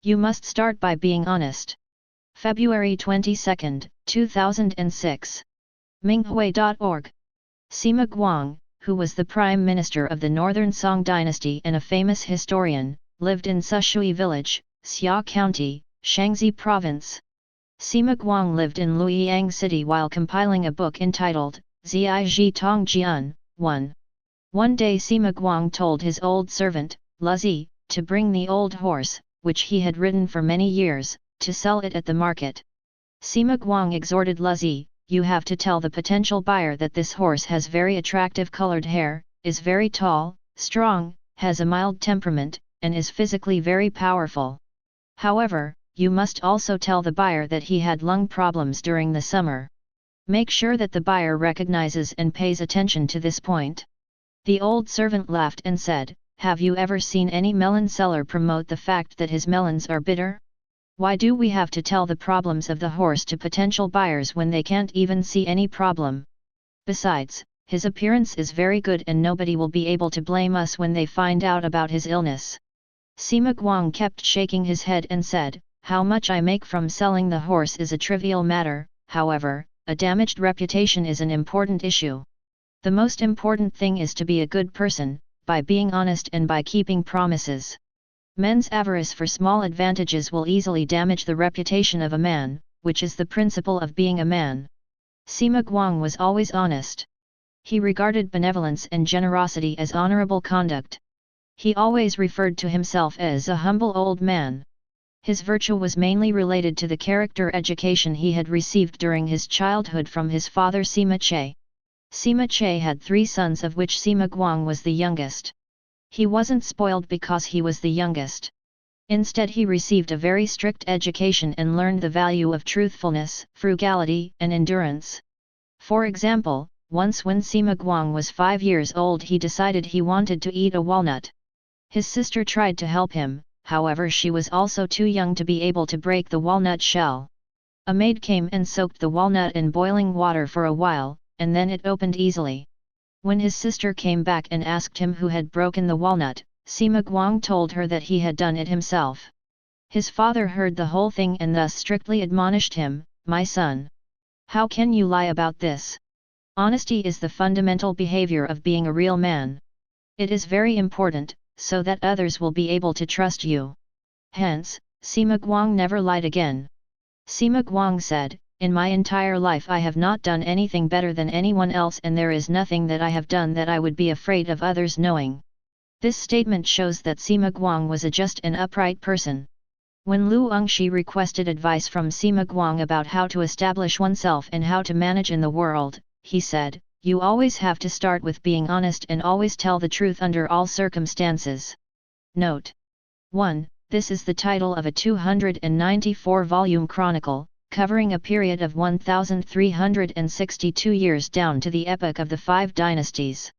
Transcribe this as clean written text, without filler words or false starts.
You must start by being honest. February 22, 2006. Minghui.org. Sima Guang, who was the prime minister of the Northern Song dynasty and a famous historian, lived in Sushui village, Xia County, Shaanxi province. Sima Guang lived in Luoyang city while compiling a book entitled Zai Ji Tong Jian. 1. One day Sima Guang told his old servant, Luzi, to bring the old horse, which he had ridden for many years, to sell it at the market. Sima Guang exhorted Luzi, you have to tell the potential buyer that this horse has very attractive colored hair, is very tall, strong, has a mild temperament, and is physically very powerful. However, you must also tell the buyer that he had lung problems during the summer. Make sure that the buyer recognizes and pays attention to this point. The old servant laughed and said, have you ever seen any melon seller promote the fact that his melons are bitter? Why do we have to tell the problems of the horse to potential buyers when they can't even see any problem? Besides, his appearance is very good and nobody will be able to blame us when they find out about his illness. Sima Guang kept shaking his head and said, how much I make from selling the horse is a trivial matter, however, a damaged reputation is an important issue. The most important thing is to be a good person, by being honest and by keeping promises. Men's avarice for small advantages will easily damage the reputation of a man, which is the principle of being a man. Sima Guang was always honest. He regarded benevolence and generosity as honorable conduct. He always referred to himself as a humble old man. His virtue was mainly related to the character education he had received during his childhood from his father Sima Che. Sima Che had 3 sons of which Sima Guang was the youngest. He wasn't spoiled because he was the youngest. Instead he received a very strict education and learned the value of truthfulness, frugality, and endurance. For example, once when Sima Guang was 5 years old he decided he wanted to eat a walnut. His sister tried to help him, however she was also too young to be able to break the walnut shell. A maid came and soaked the walnut in boiling water for a while, and then it opened easily. When his sister came back and asked him who had broken the walnut, Sima Guang told her that he had done it himself. His father heard the whole thing and thus strictly admonished him, my son. How can you lie about this? Honesty is the fundamental behavior of being a real man. It is very important, so that others will be able to trust you. Hence, Sima Guang never lied again. Sima Guang said, in my entire life I have not done anything better than anyone else and there is nothing that I have done that I would be afraid of others knowing. This statement shows that Sima Guang was a just and upright person. When Lu Engshi requested advice from Sima Guang about how to establish oneself and how to manage in the world, he said, you always have to start with being honest and always tell the truth under all circumstances. Note 1. This is the title of a 294-volume chronicle, covering a period of 1,362 years down to the epoch of the 5 dynasties.